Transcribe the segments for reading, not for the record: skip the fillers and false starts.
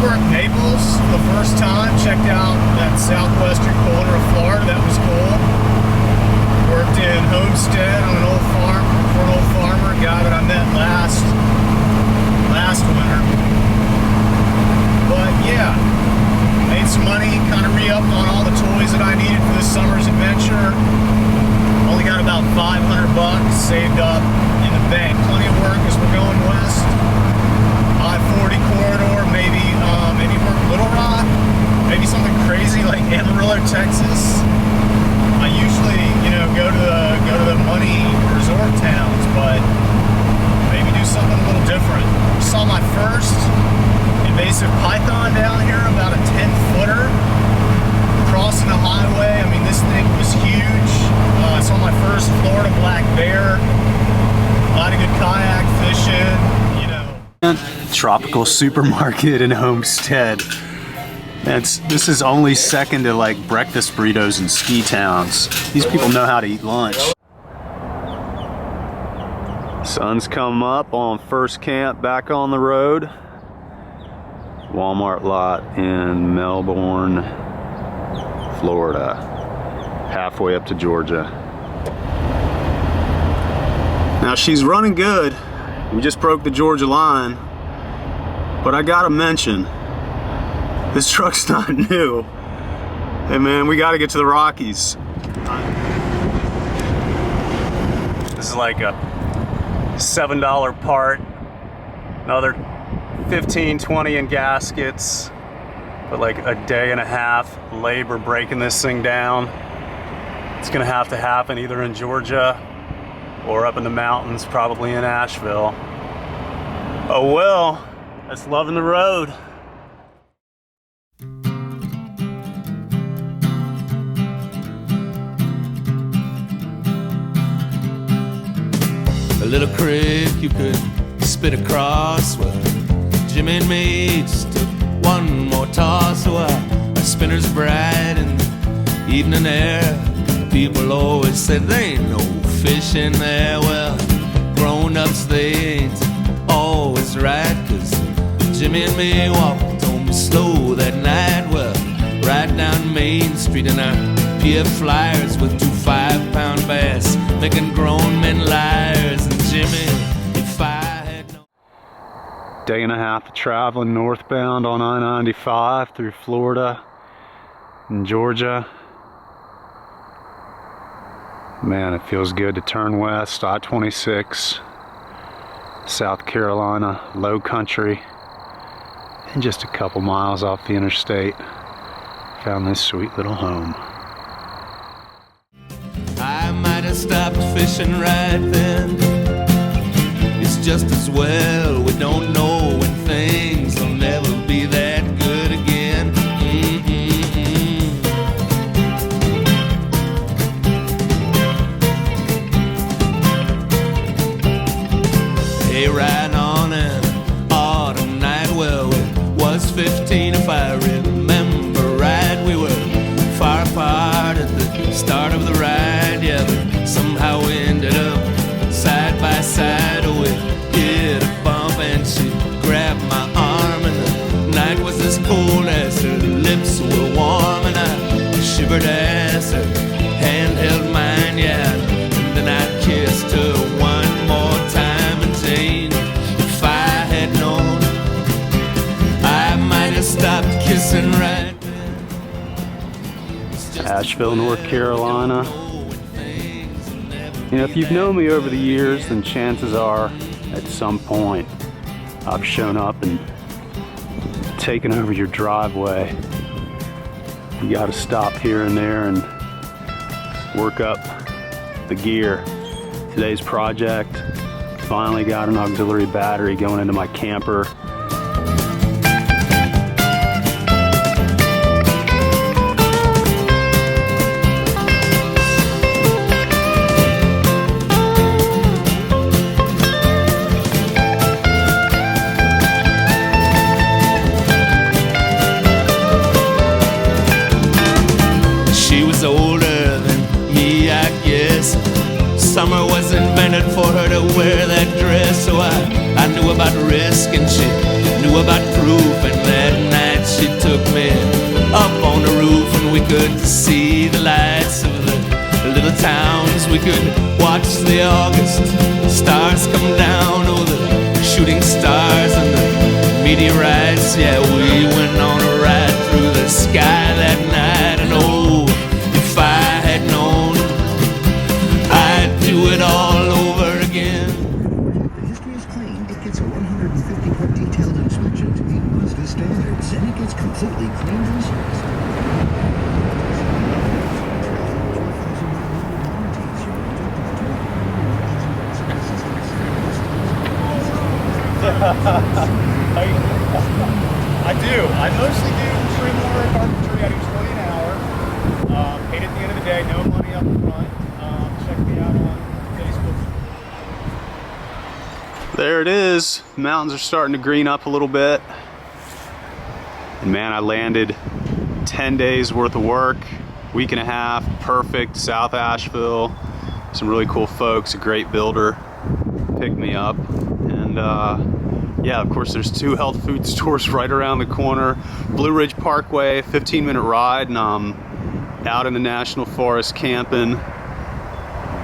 worked Naples the first time, checked out that southwestern corner of Florida. That was cool. Worked in Homestead on an old farm for an old farmer, a guy that I met last winter. But yeah, made some money, kind of re-upped on all the toys that I needed for this summer's adventure. Only got about 500 bucks saved up in the bank. Plenty of work as we're going west. I-40 corridor, maybe work Little Rock, maybe something crazy like Amarillo, Texas. I usually, go to the money resort towns, but maybe do something a little different. Saw my first invasive python down here, about a 10-footer, crossing the highway. I mean, this thing was huge. I saw my first Florida black bear. A lot of good kayak fishing, Tropical supermarket in Homestead. This is only second to like breakfast burritos and ski towns. These people know how to eat lunch. Sun's come up on first camp back on the road. Walmart lot in Melbourne, Florida. Halfway up to Georgia. Now she's running good. We just broke the Georgia line. But I gotta mention, this truck's not new. Hey man, we gotta get to the Rockies. This is like a $7 part, another 15, 20 in gaskets, but like a day and a half labor breaking this thing down. It's gonna have to happen either in Georgia or up in the mountains, probably in Asheville. Oh well, that's loving the road. A little creek you could spit across. Well, Jimmy and me just took one more toss. Well, our spinner's bright in the evening air. People always said there ain't no fish in there. Well, grown-ups, they ain't always right, 'cause Jimmy and me walked home slow that night. Well, right down Main Street in our PF Flyers with 2 5-pound bass, making grown men liars. And Jimmy, if I had no... Day and a half of traveling northbound on I-95 through Florida and Georgia. Man, it feels good to turn west, I-26, South Carolina, low country, and just a couple miles off the interstate. Found this sweet little home. I might have stopped fishing right then. It's just as well we don't know when things will never be that good again. Hey, right on an autumn night, well, it was 15 if I remember right. We were far apart at the start of the ride, yeah, but somehow we ended up side by side. Oh, we hit a bump and she grabbed my arm, and the night was as cold as her lips were warm, and I shivered as her hand held mine, yeah, and then I kissed her one more time. And Jane, if I had known, I might have stopped kissing right. Asheville, North Carolina. If you've known me over the years, then chances are at some point I've shown up and taken over your driveway. You gotta stop here and there and work up the gear. Today's project, finally got an auxiliary battery going into my camper. Older than me, I guess. Summer was invented for her to wear that dress. So I knew about risk and she knew about proof, and that night could see the lights of the little towns. We could watch the August stars come down, oh, the shooting stars and the meteorites. Yeah, we went on a ride through the sky that night, and oh, if I had known, I'd do it all over again. The history is clean. It gets a 150-foot detailed inspection to meet Mazda standards, and it gets completely cleaned and serviced. I do. I mostly do trim work, carpentry. I do $20 an hour. Paid at the end of the day, no money up front. Check me out on Facebook. There it is. Mountains are starting to green up a little bit. And man, I landed 10 days worth of work, week and a half, perfect, South Asheville. Some really cool folks, a great builder picked me up. And yeah, of course, there's 2 health food stores right around the corner. Blue Ridge Parkway, 15-minute ride, and I'm out in the National Forest camping.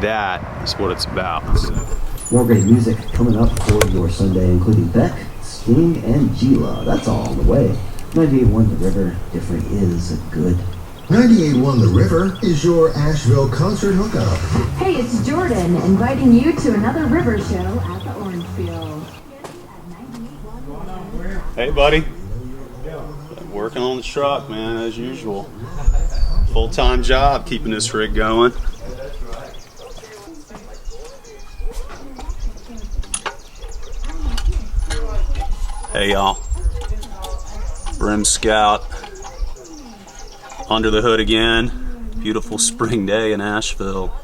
That is what it's about. More great music coming up for your Sunday, including Beck, Sting, and Gila. That's all on the way. 98.1 The River, different is good. 98.1 The River is your Asheville concert hookup. Hey, it's Jordan, inviting you to another river show at the Orange Field. Hey, buddy. Working on the truck, man, as usual. Full-time job, keeping this rig going. Hey, y'all. Brim Scout. Under the hood again. Beautiful spring day in Asheville.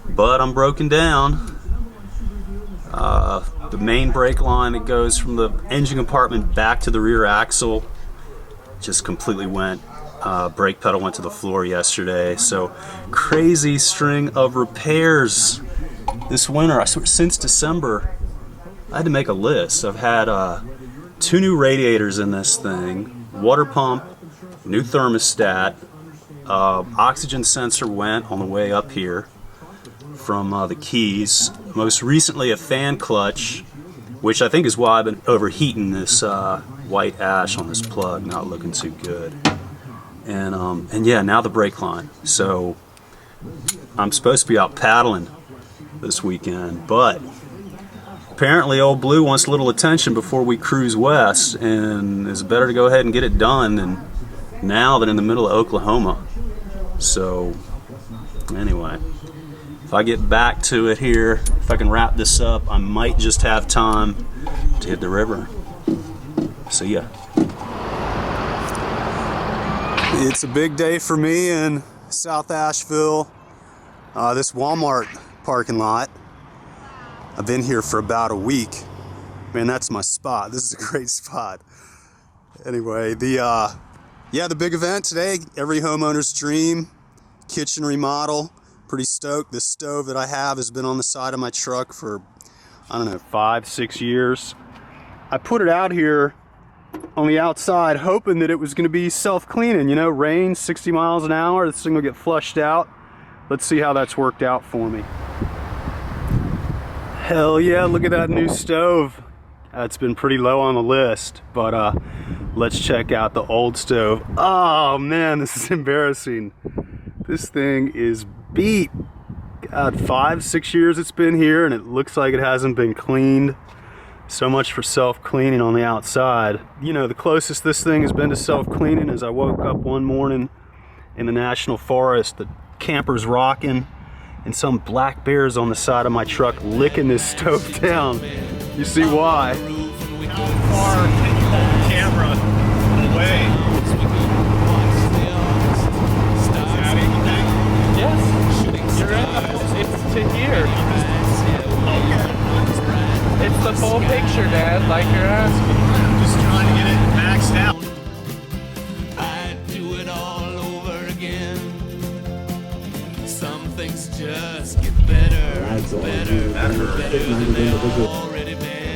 But I'm broken down. The main brake line that goes from the engine compartment back to the rear axle just completely went. Brake pedal went to the floor yesterday. So crazy string of repairs this winter. Since December, I had to make a list. I've had 2 new radiators in this thing, water pump, new thermostat, oxygen sensor went on the way up here from the keys. Most recently a fan clutch, which I think is why I've been overheating this white ash on this plug, not looking too good. And yeah, now the brake line. So I'm supposed to be out paddling this weekend, but apparently old Blue wants a little attention before we cruise west, and it's better to go ahead and get it done now than in the middle of Oklahoma. So anyway, if I get back to it here, if I can wrap this up, I might just have time to hit the river. See ya. It's a big day for me in South Asheville. This Walmart parking lot. I've been here for about a week. Man, that's my spot. This is a great spot. Anyway, the big event today, every homeowner's dream, kitchen remodel. Pretty stoked. This stove that I have has been on the side of my truck for, I don't know, 5-6 years. I put it out here on the outside hoping that it was going to be self-cleaning, you know, rain 60 miles an hour, this thing will get flushed out. Let's see how that's worked out for me. Hell yeah, look at that new stove. It's been pretty low on the list, but let's check out the old stove. Oh man, this is embarrassing. This thing is beat. God, 5-6 years it's been here and it looks like it hasn't been cleaned. So much for self-cleaning on the outside. You know, the closest this thing has been to self-cleaning is I woke up one morning in the National Forest, the camper's rocking, and some black bears on the side of my truck licking this stove down. You see why? Far camera away. Yes, you're right. It's to here. It's the full picture, Dad, like you're asking. I'm just trying to get it maxed out. I'd do it all over again. Some things just get better, better than they've already been.